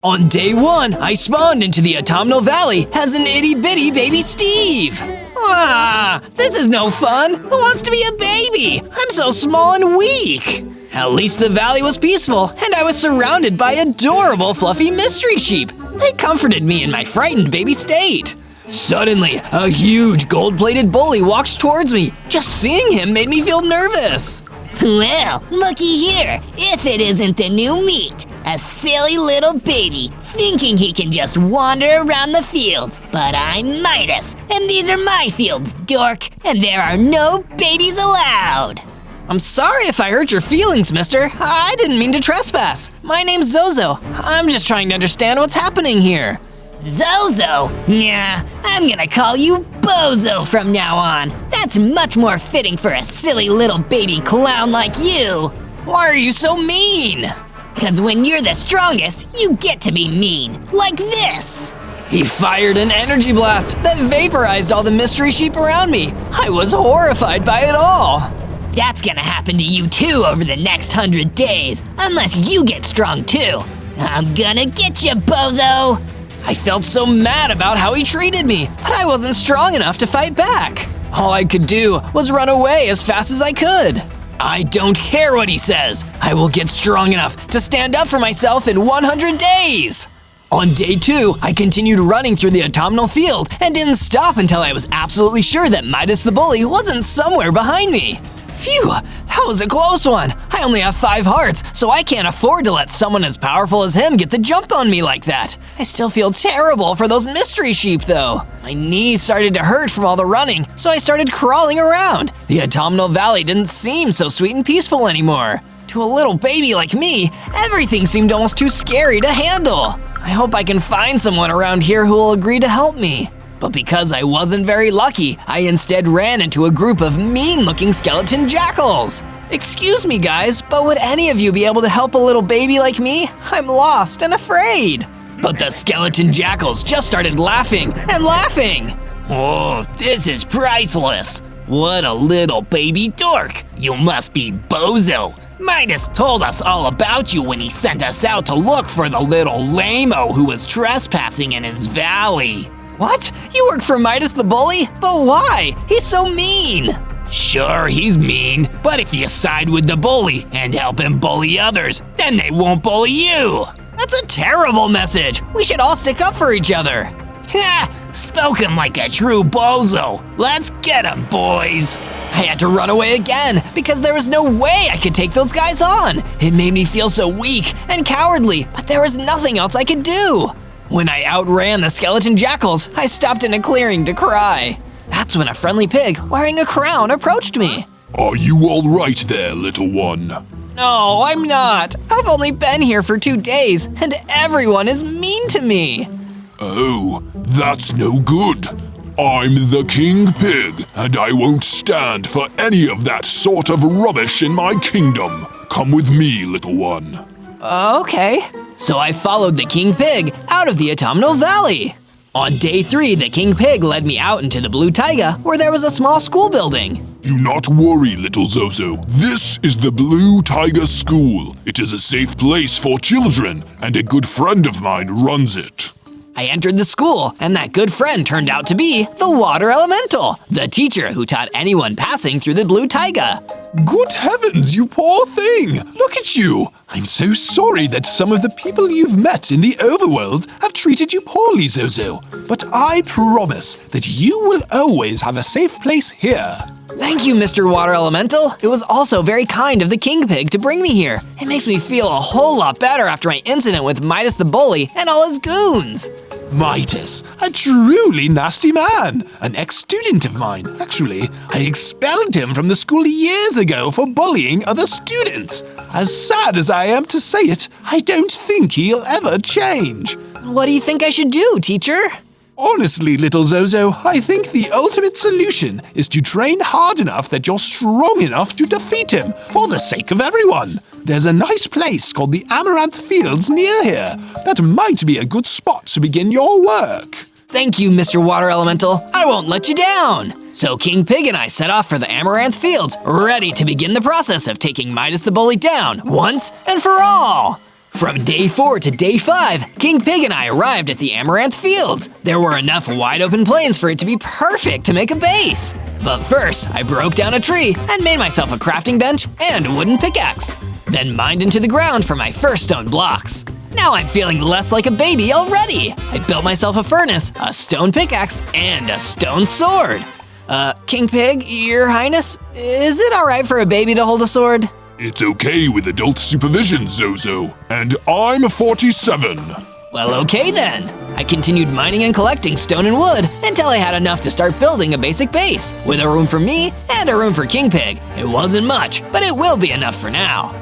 On day 1, I spawned into the Autumnal Valley as an itty-bitty baby Steve. Ah, this is no fun. Who wants to be a baby? I'm so small and weak. At least the valley was peaceful, and I was surrounded by adorable fluffy mystery sheep. They comforted me in my frightened baby state. Suddenly, a huge gold-plated bully walks towards me. Just seeing him made me feel nervous. Well, looky here, if it isn't the new meat. A silly little baby, thinking he can just wander around the fields. But I'm Midas, and these are my fields, dork, and there are no babies allowed. I'm sorry if I hurt your feelings, mister. I didn't mean to trespass. My name's Zozo. I'm just trying to understand what's happening here. Zozo? Nah, I'm gonna call you Bozo from now on. That's much more fitting for a silly little baby clown like you. Why are you so mean? 'Cause when you're the strongest, you get to be mean, like this. He fired an energy blast that vaporized all the mystery sheep around me. I was horrified by it all. That's gonna happen to you too over the next 100 days, unless you get strong too. I'm gonna get you, Bozo! I felt so mad about how he treated me, but I wasn't strong enough to fight back. All I could do was run away as fast as I could. I don't care what he says. I will get strong enough to stand up for myself in 100 days. On day 2, I continued running through the Autumnal Field and didn't stop until I was absolutely sure that Midas the bully wasn't somewhere behind me. Phew, that was a close one. I only have 5 hearts, so I can't afford to let someone as powerful as him get the jump on me like that. I still feel terrible for those mystery sheep though. My knees started to hurt from all the running, so I started crawling around. The Autumnal Valley didn't seem so sweet and peaceful anymore. To a little baby like me, everything seemed almost too scary to handle. I hope I can find someone around here who will agree to help me. But because I wasn't very lucky, I instead ran into a group of mean-looking skeleton jackals. Excuse me, guys, but would any of you be able to help a little baby like me? I'm lost and afraid. But the skeleton jackals just started laughing and laughing. Oh, this is priceless. What a little baby dork. You must be Bozo. Midas told us all about you when he sent us out to look for the little lame-o who was trespassing in his valley. What? You work for Midas the bully? But why? He's so mean. Sure, he's mean, but if you side with the bully and help him bully others, then they won't bully you. That's a terrible message. We should all stick up for each other. Ha! Spoken like a true bozo. Let's get him, boys. I had to run away again because there was no way I could take those guys on. It made me feel so weak and cowardly, but there was nothing else I could do. When I outran the skeleton jackals, I stopped in a clearing to cry. That's when a friendly pig wearing a crown approached me. Are you all right there, little one? No, I'm not. I've only been here for 2 days, and everyone is mean to me. Oh, that's no good. I'm the King Pig, and I won't stand for any of that sort of rubbish in my kingdom. Come with me, little one. Okay. So I followed the King Pig out of the Autumnal Valley. On day 3, the King Pig led me out into the Blue Taiga where there was a small school building. Do not worry, little Zozo. This is the Blue Taiga School. It is a safe place for children, and a good friend of mine runs it. I entered the school, and that good friend turned out to be the Water Elemental, the teacher who taught anyone passing through the Blue Taiga. Good heavens, you poor thing! Look at you! I'm so sorry that some of the people you've met in the overworld have treated you poorly, Zozo. But I promise that you will always have a safe place here. Thank you, Mr. Water Elemental. It was also very kind of the King Pig to bring me here. It makes me feel a whole lot better after my incident with Midas the bully and all his goons. Midas, a truly nasty man. An ex-student of mine. Actually, I expelled him from the school years ago for bullying other students. As sad as I am to say it, I don't think he'll ever change. What do you think I should do, teacher? Honestly, little Zozo, I think the ultimate solution is to train hard enough that you're strong enough to defeat him, for the sake of everyone. There's a nice place called the Amaranth Fields near here. That might be a good spot to begin your work. Thank you, Mr. Water Elemental. I won't let you down. So King Pig and I set off for the Amaranth Fields, ready to begin the process of taking Midas the bully down once and for all. From day 4 to day 5, King Pig and I arrived at the Amaranth Fields. There were enough wide open plains for it to be perfect to make a base. But first, I broke down a tree and made myself a crafting bench and a wooden pickaxe. Then mined into the ground for my first stone blocks. Now I'm feeling less like a baby already. I built myself a furnace, a stone pickaxe, and a stone sword. King Pig, Your Highness, is it alright for a baby to hold a sword? It's okay with adult supervision, Zozo. And I'm 47. Well, okay then. I continued mining and collecting stone and wood until I had enough to start building a basic base, with a room for me and a room for King Pig. It wasn't much, but it will be enough for now.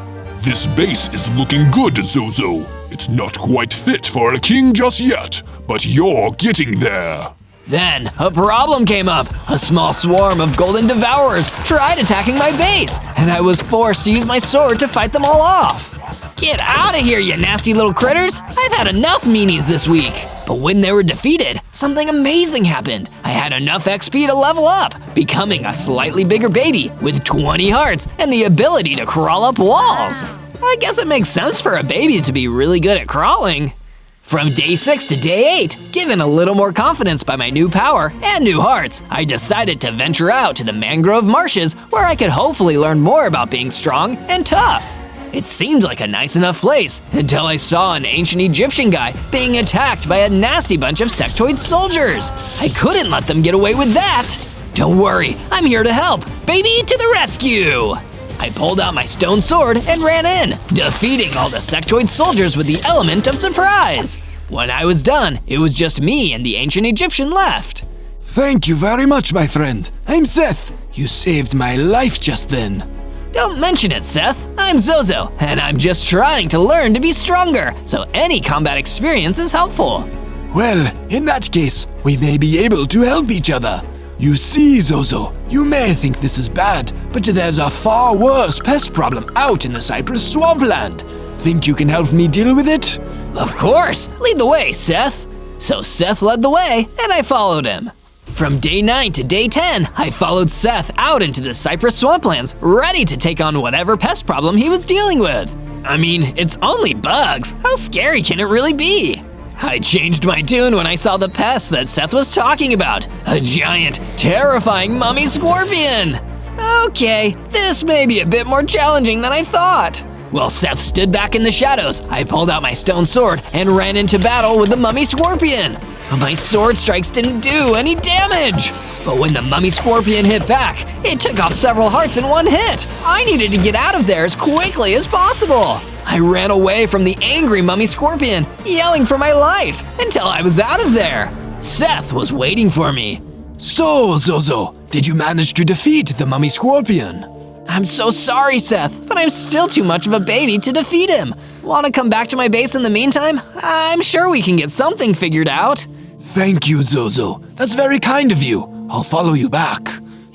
This base is looking good, Zozo. It's not quite fit for a king just yet, but you're getting there. Then, a problem came up. A small swarm of golden devourers tried attacking my base, and I was forced to use my sword to fight them all off. Get out of here, you nasty little critters! I've had enough meanies this week. But when they were defeated, something amazing happened. I had enough XP to level up, becoming a slightly bigger baby with 20 hearts and the ability to crawl up walls. I guess it makes sense for a baby to be really good at crawling. From day 6 to day 8, given a little more confidence by my new power and new hearts, I decided to venture out to the Mangrove marshes where I could hopefully learn more about being strong and tough. It seemed like a nice enough place until I saw an ancient Egyptian guy being attacked by a nasty bunch of sectoid soldiers. I couldn't let them get away with that. Don't worry, I'm here to help. Baby to the rescue! I pulled out my stone sword and ran in, defeating all the sectoid soldiers with the element of surprise. When I was done, it was just me and the ancient Egyptian left. Thank you very much, my friend. I'm Seth. You saved my life just then. Don't mention it, Seth. I'm Zozo, and I'm just trying to learn to be stronger, so any combat experience is helpful. Well, in that case, we may be able to help each other. You see, Zozo, you may think this is bad, but there's a far worse pest problem out in the cypress swampland. Think you can help me deal with it? Of course! Lead the way, Seth! So Seth led the way, and I followed him. From day 9 to day 10, I followed Seth out into the cypress swamplands, ready to take on whatever pest problem he was dealing with. I mean, it's only bugs. How scary can it really be? I changed my tune when I saw the pest that Seth was talking about. A giant, terrifying mummy scorpion! Okay, this may be a bit more challenging than I thought. While Seth stood back in the shadows, I pulled out my stone sword and ran into battle with the mummy scorpion. But my sword strikes didn't do any damage. But when the mummy scorpion hit back, it took off several hearts in one hit. I needed to get out of there as quickly as possible. I ran away from the angry mummy scorpion, yelling for my life, until I was out of there. Seth was waiting for me. So, Zozo, did you manage to defeat the mummy scorpion? I'm so sorry, Seth, but I'm still too much of a baby to defeat him. Want to come back to my base in the meantime? I'm sure we can get something figured out. Thank you, Zozo. That's very kind of you. I'll follow you back.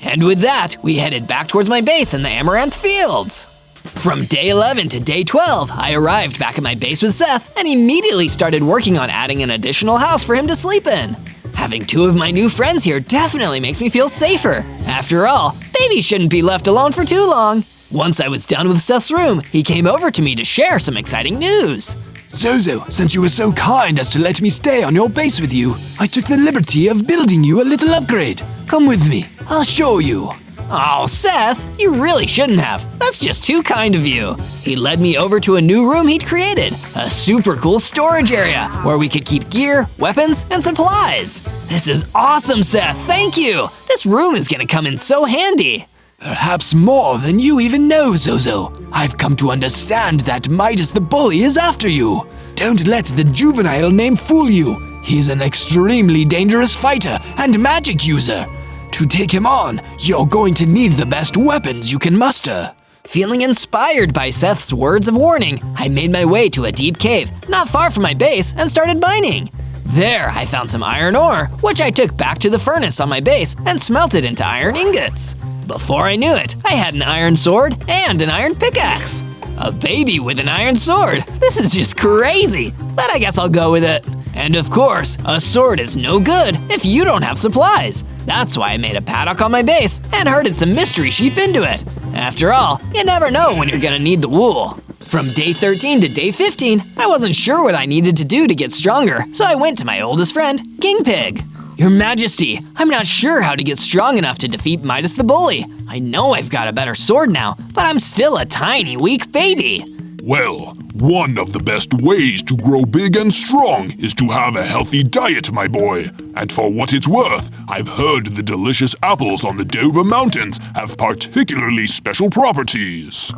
And with that, we headed back towards my base in the Amaranth Fields. From day 11 to day 12, I arrived back at my base with Seth and immediately started working on adding an additional house for him to sleep in. Having 2 of my new friends here definitely makes me feel safer. After all, babies shouldn't be left alone for too long. Once I was done with Seth's room, he came over to me to share some exciting news. Zozo, since you were so kind as to let me stay on your base with you, I took the liberty of building you a little upgrade. Come with me, I'll show you. Oh, Seth, you really shouldn't have. That's just too kind of you. He led me over to a new room he'd created, a super cool storage area where we could keep gear, weapons, and supplies. This is awesome, Seth, thank you. This room is gonna come in so handy. Perhaps more than you even know, Zozo. I've come to understand that Midas the bully is after you. Don't let the juvenile name fool you. He's an extremely dangerous fighter and magic user. To take him on, you're going to need the best weapons you can muster. Feeling inspired by Seth's words of warning, I made my way to a deep cave not far from my base and started mining. There, I found some iron ore, which I took back to the furnace on my base and smelted into iron ingots. Before I knew it, I had an iron sword and an iron pickaxe. A baby with an iron sword. This is just crazy, but I guess I'll go with it. And of course, a sword is no good if you don't have supplies. That's why I made a paddock on my base and herded some mystery sheep into it. After all, you never know when you're gonna need the wool. From day 13 to day 15, I wasn't sure what I needed to do to get stronger, so I went to my oldest friend, King Pig. Your Majesty, I'm not sure how to get strong enough to defeat Midas the bully. I know I've got a better sword now, but I'm still a tiny, weak baby. Well, one of the best ways to grow big and strong is to have a healthy diet, my boy. And for what it's worth, I've heard the delicious apples on the Dover Mountains have particularly special properties.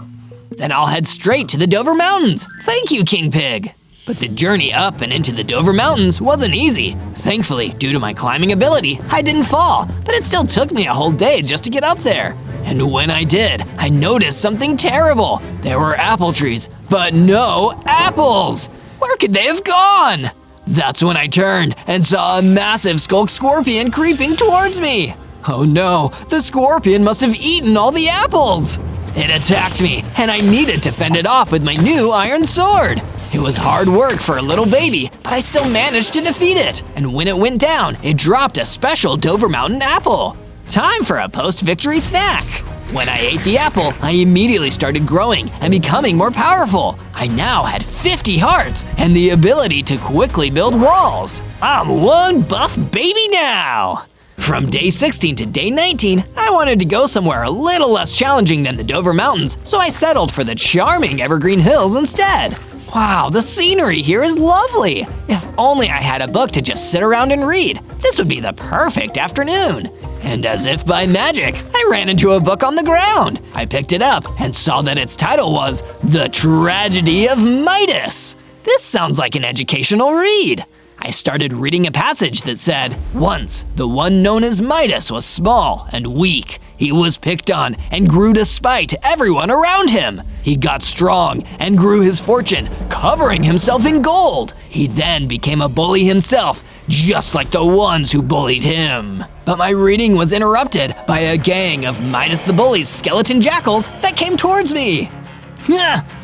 Then I'll head straight to the Dover Mountains. Thank you, King Pig. But the journey up and into the Dover Mountains wasn't easy. Thankfully, due to my climbing ability, I didn't fall, but it still took me a whole day just to get up there. And when I did, I noticed something terrible. There were apple trees, but no apples. Where could they have gone? That's when I turned and saw a massive skulk scorpion creeping towards me. Oh no, the scorpion must have eaten all the apples. It attacked me, and I needed to fend it off with my new iron sword. It was hard work for a little baby, but I still managed to defeat it. And when it went down, it dropped a special Dover Mountain apple. Time for a post-victory snack. When I ate the apple, I immediately started growing and becoming more powerful. I now had 50 hearts and the ability to quickly build walls. I'm one buff baby now! From day 16 to day 19, I wanted to go somewhere a little less challenging than the Dover Mountains, so I settled for the charming Evergreen Hills instead. Wow, the scenery here is lovely! If only I had a book to just sit around and read, this would be the perfect afternoon. And as if by magic, I ran into a book on the ground. I picked it up and saw that its title was The Tragedy of Midas. This sounds like an educational read. I started reading a passage that said, once, the one known as Midas was small and weak. He was picked on and grew to spite everyone around him. He got strong and grew his fortune, covering himself in gold. He then became a bully himself, just like the ones who bullied him. But my reading was interrupted by a gang of Midas the Bully's skeleton jackals that came towards me.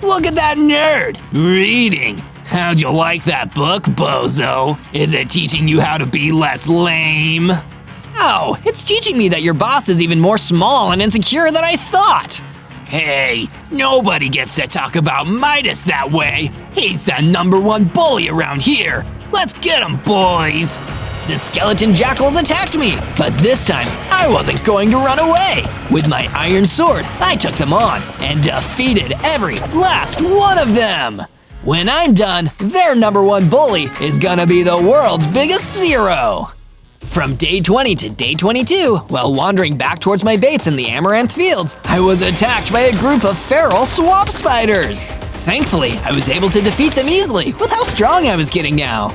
Look at that nerd! Reading! How'd you like that book, bozo? Is it teaching you how to be less lame? Oh, it's teaching me that your boss is even more small and insecure than I thought. Hey, nobody gets to talk about Midas that way. He's the #1 bully around here. Let's get him, boys. The skeleton jackals attacked me, but this time I wasn't going to run away. With my iron sword, I took them on and defeated every last one of them. When I'm done, their #1 bully is gonna be the world's biggest zero. From day 20 to day 22, while wandering back towards my base in the Amaranth Fields, I was attacked by a group of feral swamp spiders. Thankfully, I was able to defeat them easily with how strong I was getting now.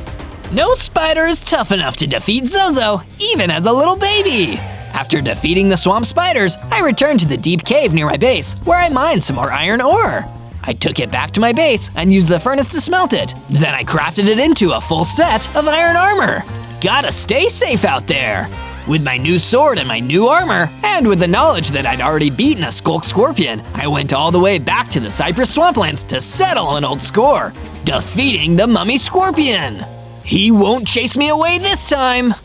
No spider is tough enough to defeat Zozo, even as a little baby. After defeating the swamp spiders, I returned to the deep cave near my base, where I mined some more iron ore. I took it back to my base and used the furnace to smelt it. Then I crafted it into a full set of iron armor. Gotta stay safe out there. With my new sword and my new armor, and with the knowledge that I'd already beaten a skulk scorpion, I went all the way back to the Cypress Swamplands to settle an old score, defeating the mummy scorpion. He won't chase me away this time.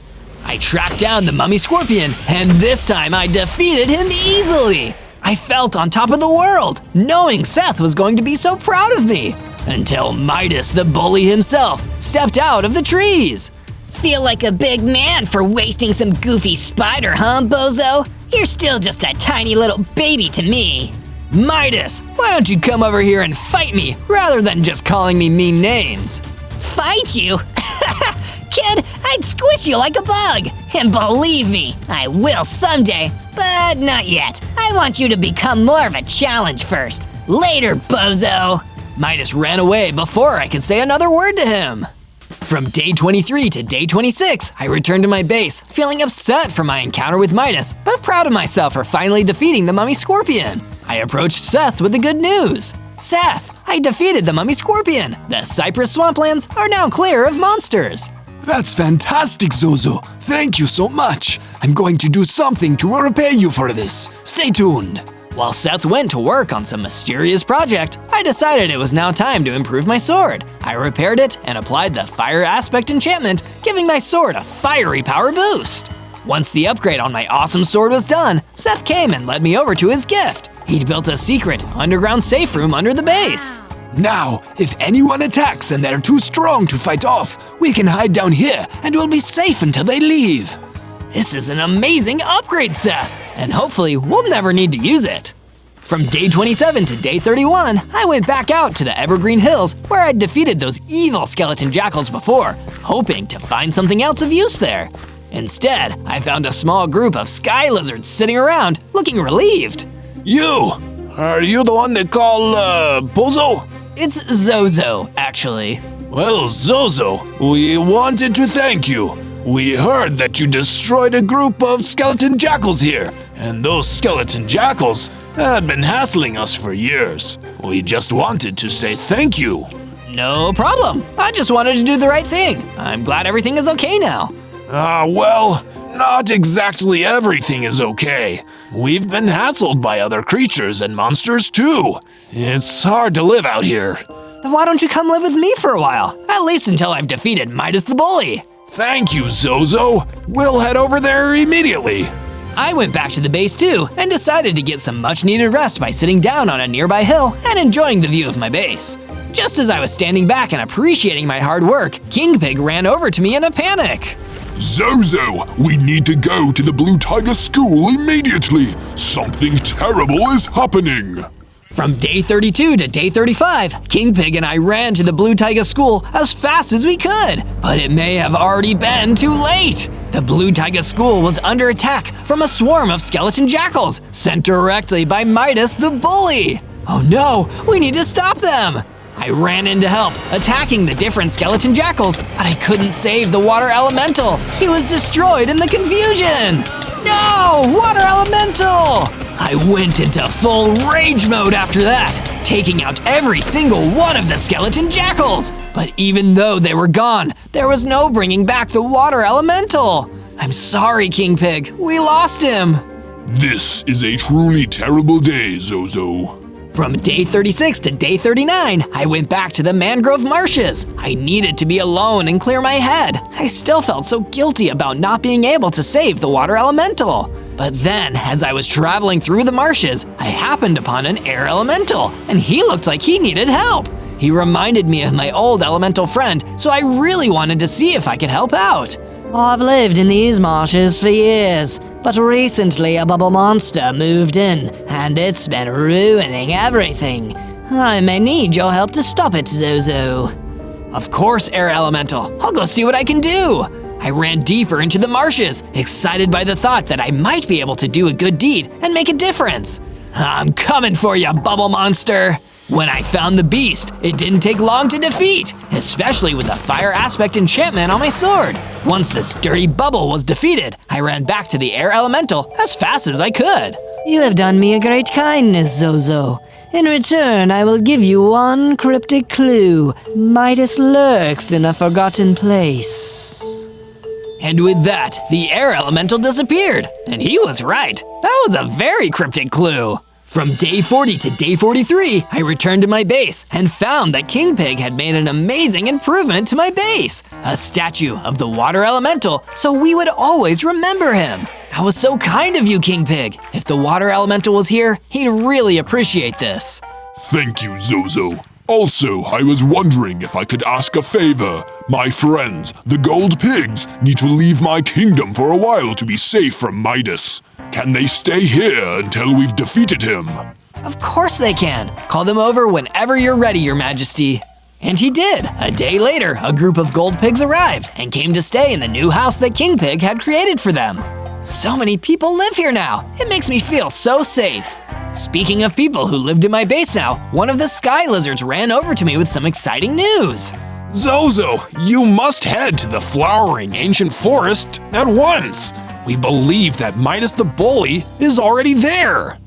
I tracked down the mummy scorpion, and this time I defeated him easily. I felt on top of the world, knowing Seth was going to be so proud of me, until Midas the bully himself stepped out of the trees. Feel like a big man for wasting some goofy spider, huh, bozo? You're still just a tiny little baby to me. Midas, why don't you come over here and fight me rather than just calling me mean names? Fight you? Kid, I'd squish you like a bug. And believe me, I will someday, but not yet. I want you to become more of a challenge first. Later, bozo. Midas ran away before I could say another word to him. From day 23 to day 26, I returned to my base, feeling upset for my encounter with Midas, but proud of myself for finally defeating the mummy scorpion. I approached Seth with the good news. Seth, I defeated the mummy scorpion. The Cypress Swamplands are now clear of monsters. That's fantastic, Zozo. Thank you so much. I'm going to do something to repay you for this. Stay tuned. While Seth went to work on some mysterious project, I decided it was now time to improve my sword. I repaired it and applied the Fire Aspect enchantment, giving my sword a fiery power boost. Once the upgrade on my awesome sword was done, Seth came and led me over to his gift. He'd built a secret underground safe room under the base. Now, if anyone attacks and they're too strong to fight off, we can hide down here and we'll be safe until they leave. This is an amazing upgrade, Seth, and hopefully we'll never need to use it. From day 27 to day 31, I went back out to the Evergreen Hills where I'd defeated those evil skeleton jackals before, hoping to find something else of use there. Instead, I found a small group of sky lizards sitting around, looking relieved. You! Are you the one they call, Bozo? It's Zozo, actually. Well, Zozo, we wanted to thank you. We heard that you destroyed a group of skeleton jackals here, and those skeleton jackals had been hassling us for years. We just wanted to say thank you. No problem. I just wanted to do the right thing. I'm glad everything is okay now. Well, not exactly everything is okay. We've been hassled by other creatures and monsters too. It's hard to live out here. Then why don't you come live with me for a while? At least until I've defeated Midas the bully. Thank you, Zozo. We'll head over there immediately. I went back to the base too and decided to get some much-needed rest by sitting down on a nearby hill and enjoying the view of my base. Just as I was standing back and appreciating my hard work, King Pig ran over to me in a panic. Zozo, we need to go to the Blue Tiger School immediately. Something terrible is happening. From day 32 to day 35, King Pig and I ran to the Blue Tiger School as fast as we could, but it may have already been too late. The Blue Tiger School was under attack from a swarm of skeleton jackals sent directly by Midas the bully. Oh no, we need to stop them. I ran in to help, attacking the different skeleton jackals, but I couldn't save the water elemental. He was destroyed in the confusion. No, water elemental! I went into full rage mode after that, taking out every single one of the skeleton jackals. But even though they were gone, there was no bringing back the water elemental. I'm sorry, King Pig, we lost him. This is a truly terrible day, Zozo. From day 36 to day 39, I went back to the Mangrove marshes. I needed to be alone and clear my head. I still felt so guilty about not being able to save the water elemental. But then, as I was traveling through the marshes, I happened upon an air elemental, and he looked like he needed help. He reminded me of my old elemental friend, so I really wanted to see if I could help out. I've lived in these marshes for years, but recently a bubble monster moved in, and it's been ruining everything. I may need your help to stop it, Zozo. Of course, Air Elemental. I'll go see what I can do. I ran deeper into the marshes, excited by the thought that I might be able to do a good deed and make a difference. I'm coming for you, bubble monster. When I found the beast, it didn't take long to defeat, especially with the fire aspect enchantment on my sword. Once this dirty bubble was defeated, I ran back to the air elemental as fast as I could. You have done me a great kindness, Zozo. In return, I will give you one cryptic clue. Midas lurks in a forgotten place. And with that, the air elemental disappeared. And he was right. That was a very cryptic clue. From day 40 to day 43, I returned to my base and found that King Pig had made an amazing improvement to my base. A statue of the water elemental, so we would always remember him. That was so kind of you, King Pig. If the water elemental was here, he'd really appreciate this. Thank you, Zozo. Also, I was wondering if I could ask a favor. My friends, the gold pigs, need to leave my kingdom for a while to be safe from Midas. Can they stay here until we've defeated him? Of course they can. Call them over whenever you're ready, Your Majesty. And he did. A day later, a group of gold pigs arrived and came to stay in the new house that King Pig had created for them. So many people live here now. It makes me feel so safe. Speaking of people who lived in my base now, one of the sky lizards ran over to me with some exciting news. Zozo, you must head to the flowering ancient forest at once. We believe that Midas the bully is already there.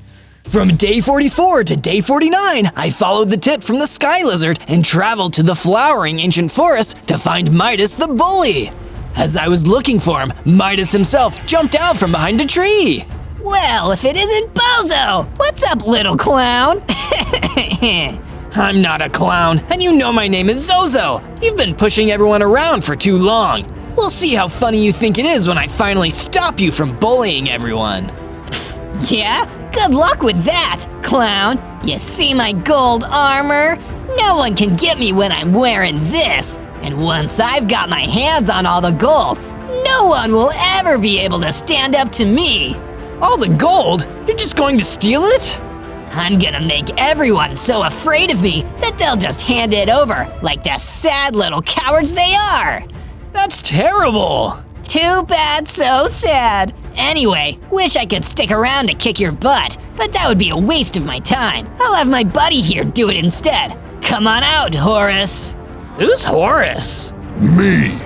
From day 44 to day 49, I followed the tip from the sky lizard and traveled to the flowering ancient forest to find Midas the bully. As I was looking for him, Midas himself jumped out from behind a tree. Well, if it isn't Bozo! What's up, little clown? I'm not a clown, and you know my name is Zozo. You've been pushing everyone around for too long. We'll see how funny you think it is when I finally stop you from bullying everyone. Yeah? Good luck with that, clown. You see my gold armor? No one can get me when I'm wearing this. And once I've got my hands on all the gold, no one will ever be able to stand up to me. All the gold? You're just going to steal it? I'm gonna make everyone so afraid of me that they'll just hand it over like the sad little cowards they are. That's terrible. Too bad, so sad. Anyway, wish I could stick around to kick your butt, but that would be a waste of my time. I'll have my buddy here do it instead. Come on out, Horace. Who's Horace? Me.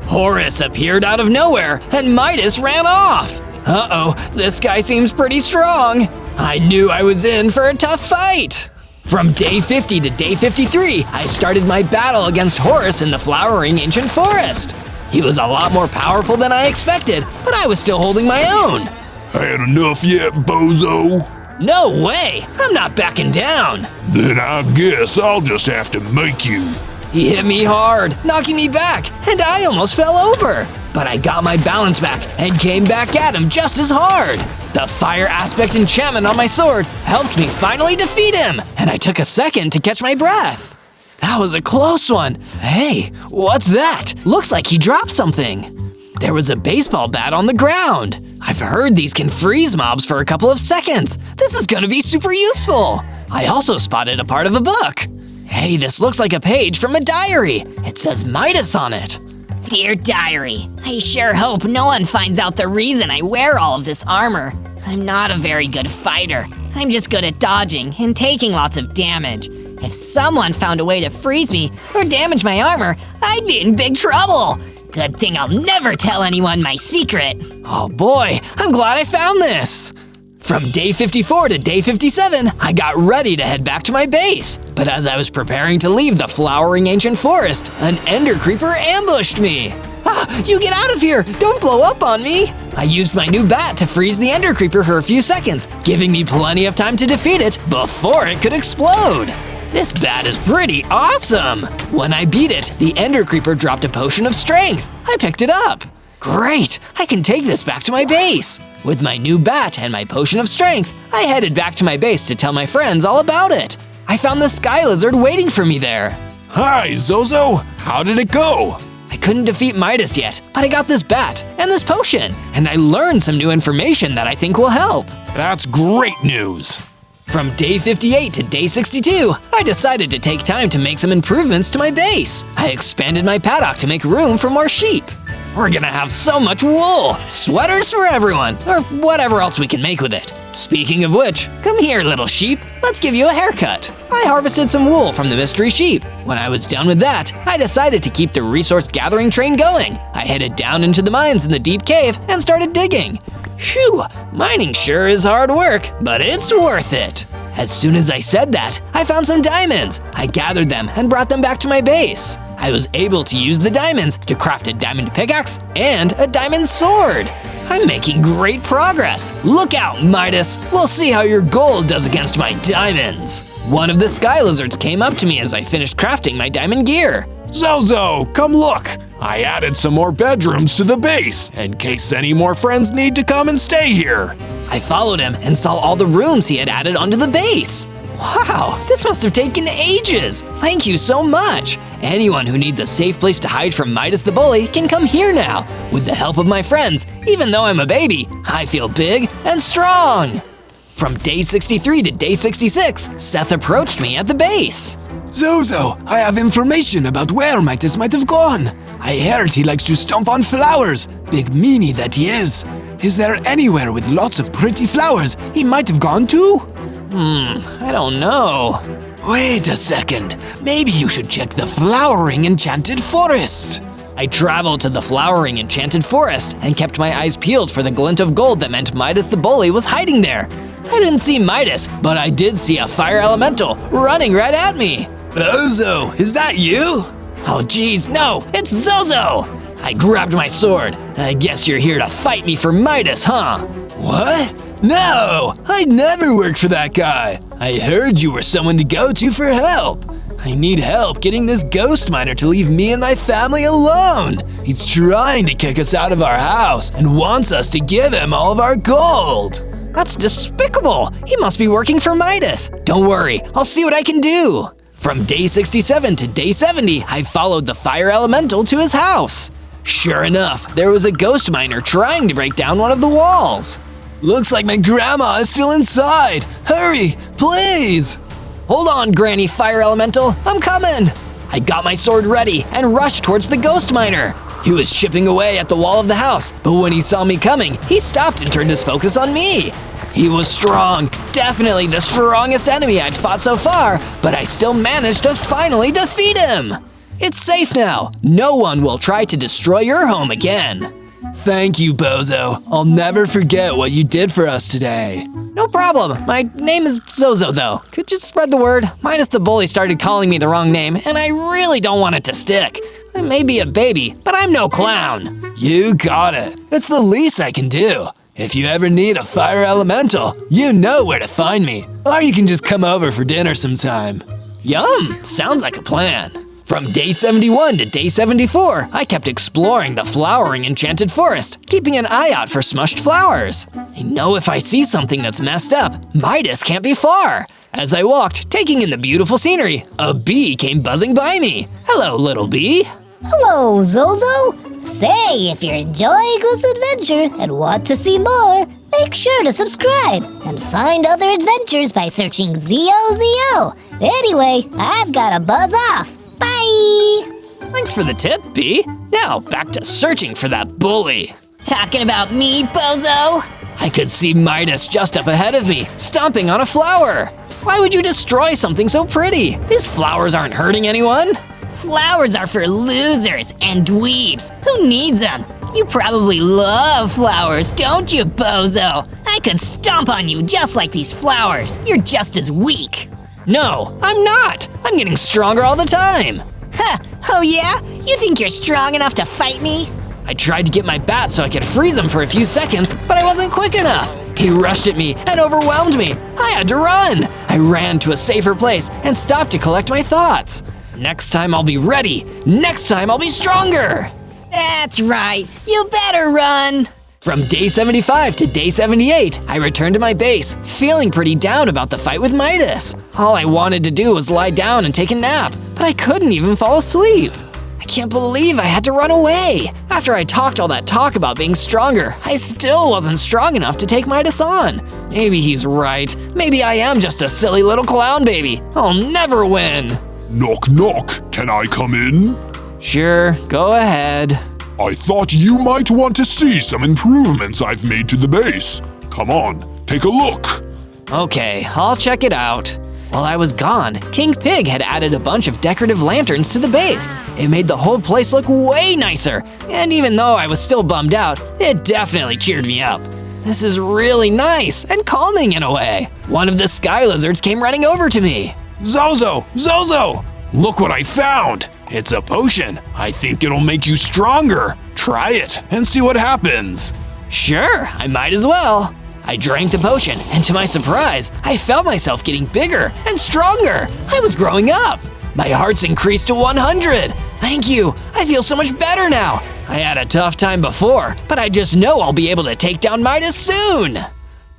Horace appeared out of nowhere, and Midas ran off. Uh-oh, this guy seems pretty strong. I knew I was in for a tough fight. From day 50 to day 53, I started my battle against Horace in the flowering ancient forest. He was a lot more powerful than I expected, but I was still holding my own. Had enough yet, bozo? No way, I'm not backing down. Then I guess I'll just have to make you. He hit me hard, knocking me back, and I almost fell over. But I got my balance back and came back at him just as hard. The fire aspect enchantment on my sword helped me finally defeat him, and I took a second to catch my breath. That was a close one. Hey, what's that? Looks like he dropped something. There was a baseball bat on the ground. I've heard these can freeze mobs for a couple of seconds. This is gonna be super useful. I also spotted a part of a book. Hey, this looks like a page from a diary. It says Midas on it. Dear Diary, I sure hope no one finds out the reason I wear all of this armor. I'm not a very good fighter. I'm just good at dodging and taking lots of damage. If someone found a way to freeze me or damage my armor, I'd be in big trouble. Good thing I'll never tell anyone my secret. Oh boy, I'm glad I found this. From day 54 to day 57, I got ready to head back to my base. But as I was preparing to leave the flowering ancient forest, an ender creeper ambushed me. Ah, you get out of here! Don't blow up on me! I used my new bat to freeze the ender creeper for a few seconds, giving me plenty of time to defeat it before it could explode. This bat is pretty awesome! When I beat it, the ender creeper dropped a potion of strength. I picked it up. Great! I can take this back to my base. With my new bat and my potion of strength, I headed back to my base to tell my friends all about it. I found the sky lizard waiting for me there. Hi, Zozo. How did it go? I couldn't defeat Midas yet, but I got this bat and this potion, and I learned some new information that I think will help. That's great news. From day 58 to day 62, I decided to take time to make some improvements to my base. I expanded my paddock to make room for more sheep. We're gonna have so much wool, sweaters for everyone, or whatever else we can make with it. Speaking of which, come here, little sheep. Let's give you a haircut. I harvested some wool from the mystery sheep. When I was done with that, I decided to keep the resource gathering train going. I headed down into the mines in the deep cave and started digging. Phew, mining sure is hard work, but it's worth it. As soon as I said that, I found some diamonds. I gathered them and brought them back to my base. I was able to use the diamonds to craft a diamond pickaxe and a diamond sword. I'm making great progress. Look out, Midas. We'll see how your gold does against my diamonds. One of the sky lizards came up to me as I finished crafting my diamond gear. Zozo, come look. I added some more bedrooms to the base in case any more friends need to come and stay here. I followed him and saw all the rooms he had added onto the base. Wow, this must have taken ages. Thank you so much. Anyone who needs a safe place to hide from Midas the bully can come here now. With the help of my friends, even though I'm a baby, I feel big and strong. From day 63 to day 66, Seth approached me at the base. Zozo, I have information about where Midas might have gone. I heard he likes to stomp on flowers, big meanie that he is. Is there anywhere with lots of pretty flowers he might have gone to? I don't know. Wait a second, maybe you should check the flowering enchanted forest. I traveled to the flowering enchanted forest and kept my eyes peeled for the glint of gold that meant Midas the bully was hiding there. I didn't see Midas, but I did see a fire elemental running right at me. Zozo, is that you? Oh geez, no, it's Zozo! I grabbed my sword. I guess you're here to fight me for Midas, huh? What? No, I'd never work for that guy. I heard you were someone to go to for help. I need help getting this ghost miner to leave me and my family alone. He's trying to kick us out of our house and wants us to give him all of our gold. That's despicable! He must be working for Midas. Don't worry, I'll see what I can do. From day 67 to day 70, I followed the fire elemental to his house. Sure enough, there was a ghost miner trying to break down one of the walls. Looks like my grandma is still inside. Hurry, please! Hold on, Granny Fire Elemental, I'm coming! I got my sword ready and rushed towards the ghost miner. He was chipping away at the wall of the house, but when he saw me coming, he stopped and turned his focus on me. He was strong, definitely the strongest enemy I'd fought so far, but I still managed to finally defeat him. It's safe now. No one will try to destroy your home again. Thank you, Bozo. I'll never forget what you did for us today. No problem. My name is Zozo, though. Could you spread the word? Midas the bully started calling me the wrong name, and I really don't want it to stick. I may be a baby, but I'm no clown. You got it. It's the least I can do. If you ever need a fire elemental, you know where to find me. Or you can just come over for dinner sometime. Yum! Sounds like a plan. From day 71 to day 74, I kept exploring the flowering enchanted forest, keeping an eye out for smushed flowers. I know if I see something that's messed up, Midas can't be far. As I walked, taking in the beautiful scenery, a bee came buzzing by me. Hello, little bee. Hello, Zozo. Say, if you're enjoying this adventure and want to see more, make sure to subscribe and find other adventures by searching ZOZO. Anyway, I've got to buzz off. Bye! Thanks for the tip, Bee. Now, back to searching for that bully. Talking about me, bozo? I could see Midas just up ahead of me, stomping on a flower. Why would you destroy something so pretty? These flowers aren't hurting anyone. Flowers are for losers and dweebs. Who needs them? You probably love flowers, don't you, bozo? I could stomp on you just like these flowers. You're just as weak. No, I'm not. I'm getting stronger all the time. Huh, oh yeah? You think you're strong enough to fight me? I tried to get my bat so I could freeze him for a few seconds, but I wasn't quick enough. He rushed at me and overwhelmed me. I had to run. I ran to a safer place and stopped to collect my thoughts. Next time I'll be ready. Next time I'll be stronger. That's right. You better run. From day 75 to day 78, I returned to my base, feeling pretty down about the fight with Midas. All I wanted to do was lie down and take a nap, but I couldn't even fall asleep. I can't believe I had to run away. After I talked all that talk about being stronger, I still wasn't strong enough to take Midas on. Maybe he's right. Maybe I am just a silly little clown baby. I'll never win. Knock, knock. Can I come in? Sure, go ahead. I thought you might want to see some improvements I've made to the base. Come on, take a look. Okay, I'll check it out. While I was gone, King Pig had added a bunch of decorative lanterns to the base. It made the whole place look way nicer, and even though I was still bummed out, it definitely cheered me up. This is really nice and calming in a way. One of the sky lizards came running over to me. Zozo! Zozo! Look what I found! It's a potion. I think it'll make you stronger. Try it and see what happens. Sure, I might as well. I drank the potion, and to my surprise, I felt myself getting bigger and stronger. I was growing up. My heart's increased to 100. Thank you. I feel so much better now. I had a tough time before, but I just know I'll be able to take down Midas soon.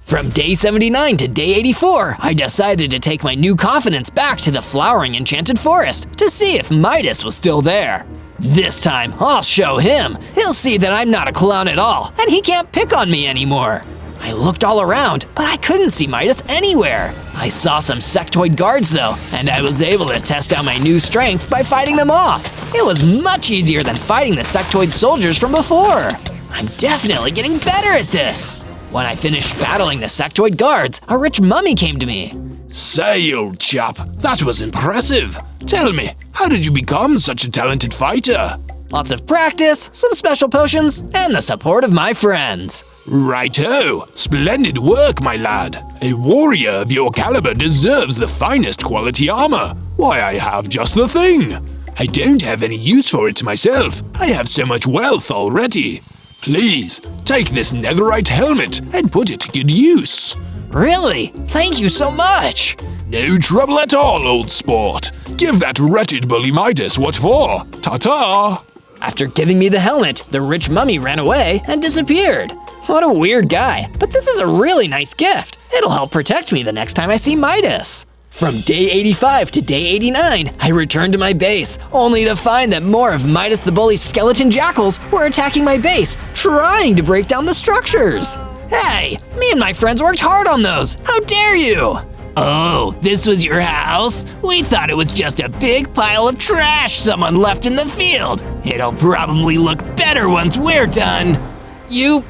From day 79 to day 84, I decided to take my new confidence back to the flowering enchanted forest to see if Midas was still there. This time, I'll show him. He'll see that I'm not a clown at all, and he can't pick on me anymore. I looked all around, but I couldn't see Midas anywhere. I saw some sectoid guards though, and I was able to test out my new strength by fighting them off. It was much easier than fighting the sectoid soldiers from before. I'm definitely getting better at this. When I finished battling the sectoid guards, a rich mummy came to me. Say, old chap, that was impressive. Tell me, how did you become such a talented fighter? Lots of practice, some special potions, and the support of my friends. Righto! Splendid work, my lad. A warrior of your caliber deserves the finest quality armor. Why, I have just the thing. I don't have any use for it myself. I have so much wealth already. Please, take this netherite helmet and put it to good use. Really? Thank you so much! No trouble at all, old sport. Give that wretched bully Midas what for. Ta-ta! After giving me the helmet, the rich mummy ran away and disappeared. What a weird guy, but this is a really nice gift. It'll help protect me the next time I see Midas. From day 85 to day 89, I returned to my base, only to find that more of Midas the Bully's skeleton jackals were attacking my base, trying to break down the structures. Hey, me and my friends worked hard on those. How dare you? Oh, this was your house? We thought it was just a big pile of trash someone left in the field. It'll probably look better once we're done. You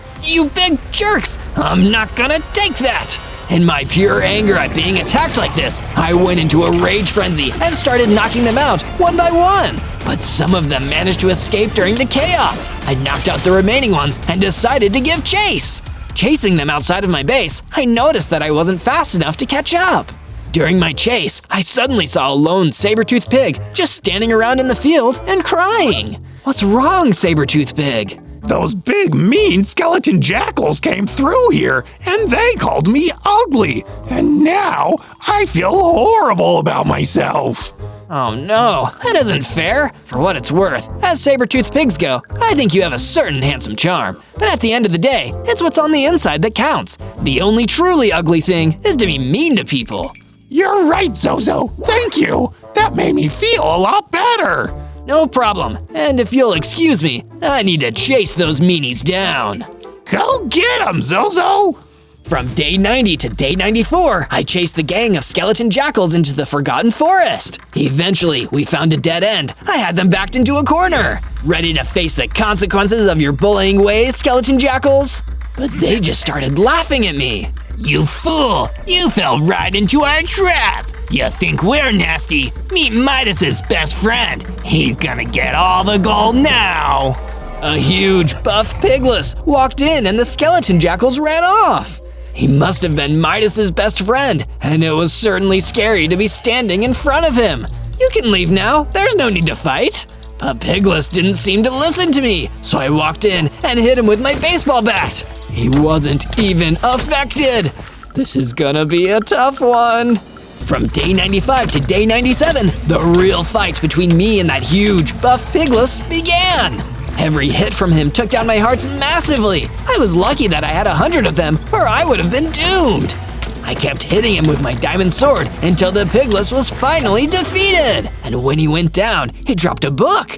big jerks! I'm not gonna take that! In my pure anger at being attacked like this, I went into a rage frenzy and started knocking them out one by one. But some of them managed to escape during the chaos. I knocked out the remaining ones and decided to give chase. Chasing them outside of my base, I noticed that I wasn't fast enough to catch up. During my chase, I suddenly saw a lone saber-toothed pig just standing around in the field and crying. What's wrong, saber-toothed pig? Those big, mean skeleton jackals came through here, and they called me ugly. And now I feel horrible about myself. Oh no, that isn't fair. For what it's worth, as saber-toothed pigs go, I think you have a certain handsome charm. But at the end of the day, it's what's on the inside that counts. The only truly ugly thing is to be mean to people. You're right, Zozo. Thank you. That made me feel a lot better. No problem. And if you'll excuse me, I need to chase those meanies down. Go get 'em, Zozo! From day 90 to day 94, I chased the gang of skeleton jackals into the Forgotten Forest. Eventually, we found a dead end. I had them backed into a corner. Ready to face the consequences of your bullying ways, skeleton jackals? But they just started laughing at me. You fool! You fell right into our trap! You think we're nasty? Meet Midas's best friend. He's gonna get all the gold now! A huge, buff pigless walked in and the skeleton jackals ran off. He must have been Midas's best friend, and it was certainly scary to be standing in front of him. You can leave now, there's no need to fight. But Pigless didn't seem to listen to me, so I walked in and hit him with my baseball bat. He wasn't even affected. This is gonna be a tough one. From day 95 to day 97, the real fight between me and that huge, buff Pigless began. Every hit from him took down my hearts massively. I was lucky that I had 100 of them, or I would have been doomed. I kept hitting him with my diamond sword until the Pigless was finally defeated. And when he went down, he dropped a book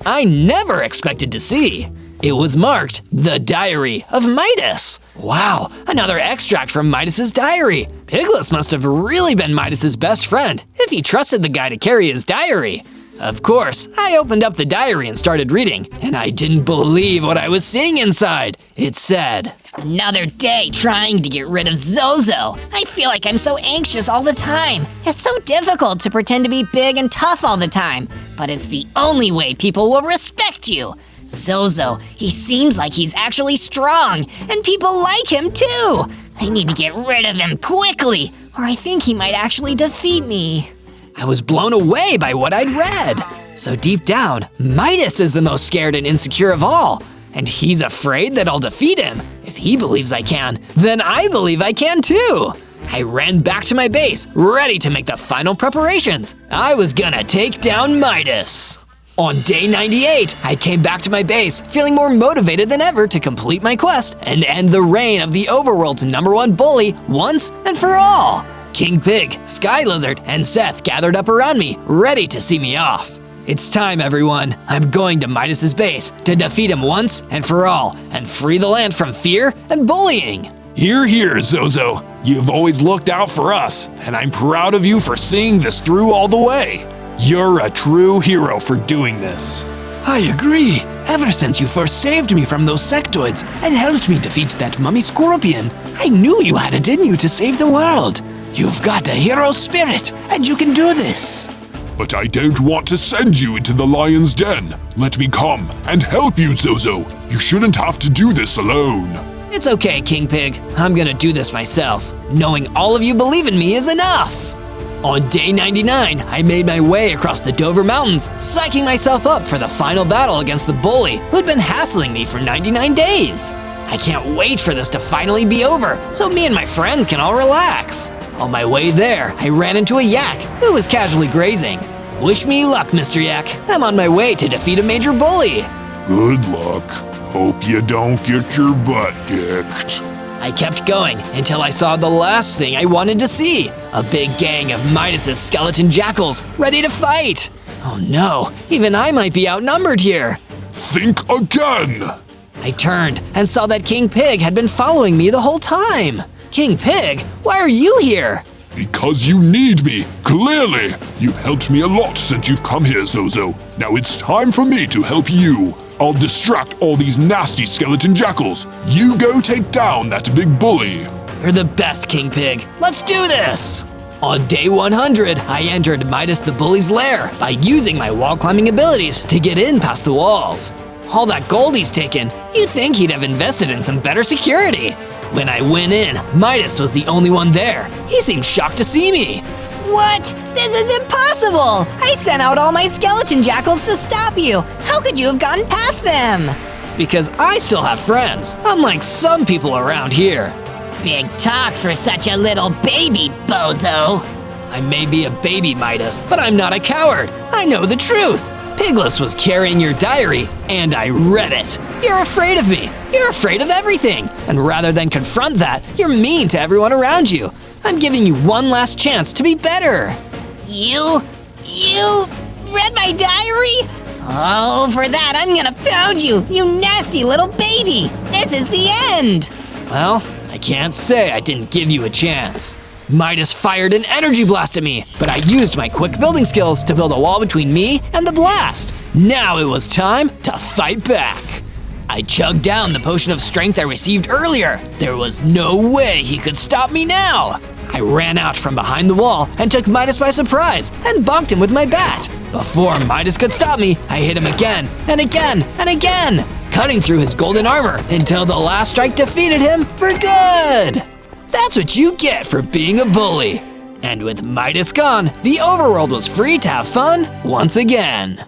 I never expected to see. It was marked The Diary of Midas. Wow, another extract from Midas's diary. Pigless must have really been Midas's best friend if he trusted the guy to carry his diary. Of course, I opened up the diary and started reading, and I didn't believe what I was seeing inside. It said, Another day trying to get rid of Zozo. I feel like I'm so anxious all the time. It's so difficult to pretend to be big and tough all the time, but it's the only way people will respect you. Zozo, he seems like he's actually strong, and people like him too. I need to get rid of him quickly, or I think he might actually defeat me. I was blown away by what I'd read. So deep down, Midas is the most scared and insecure of all. And he's afraid that I'll defeat him. If he believes I can, then I believe I can too. I ran back to my base, ready to make the final preparations. I was gonna take down Midas. On day 98, I came back to my base, feeling more motivated than ever to complete my quest and end the reign of the overworld's #1 bully once and for all. King Pig, Sky Lizard, and Seth gathered up around me, ready to see me off. It's time, everyone. I'm going to Midas's base to defeat him once and for all, and free the land from fear and bullying. Hear, hear, Zozo. You've always looked out for us, and I'm proud of you for seeing this through all the way. You're a true hero for doing this. I agree. Ever since you first saved me from those sectoids and helped me defeat that mummy scorpion, I knew you had it in you to save the world. You've got a hero spirit, and you can do this. But I don't want to send you into the lion's den. Let me come and help you, Zozo. You shouldn't have to do this alone. It's okay, King Pig. I'm gonna do this myself. Knowing all of you believe in me is enough. On day 99, I made my way across the Dover Mountains, psyching myself up for the final battle against the bully who'd been hassling me for 99 days. I can't wait for this to finally be over, so me and my friends can all relax. On my way there, I ran into a yak who was casually grazing. Wish me luck, Mr. Yak. I'm on my way to defeat a major bully. Good luck. Hope you don't get your butt kicked. I kept going until I saw the last thing I wanted to see. A big gang of Midas's skeleton jackals ready to fight. Oh no, even I might be outnumbered here. Think again! I turned and saw that King Pig had been following me the whole time. King Pig, why are you here? Because you need me, clearly! You've helped me a lot since you've come here, Zozo. Now it's time for me to help you. I'll distract all these nasty skeleton jackals. You go take down that big bully. You're the best, King Pig. Let's do this! On day 100, I entered Midas the Bully's lair by using my wall climbing abilities to get in past the walls. All that gold he's taken, you'd think he'd have invested in some better security. When I went in, Midas was the only one there. He seemed shocked to see me. What? This is impossible! I sent out all my skeleton jackals to stop you. How could you have gotten past them? Because I still have friends, unlike some people around here. Big talk for such a little baby, bozo. I may be a baby, Midas, but I'm not a coward. I know the truth. Pigless was carrying your diary, and I read it. You're afraid of me. You're afraid of everything. And rather than confront that, you're mean to everyone around you. I'm giving you one last chance to be better. You read my diary? Oh, for that I'm gonna pound you, you nasty little baby. This is the end. Well, I can't say I didn't give you a chance. Midas fired an energy blast at me, but I used my quick building skills to build a wall between me and the blast. Now it was time to fight back. I chugged down the potion of strength I received earlier. There was no way he could stop me now. I ran out from behind the wall and took Midas by surprise and bonked him with my bat. Before Midas could stop me, I hit him again and again and again, cutting through his golden armor until the last strike defeated him for good. That's what you get for being a bully. And with Midas gone, the overworld was free to have fun once again.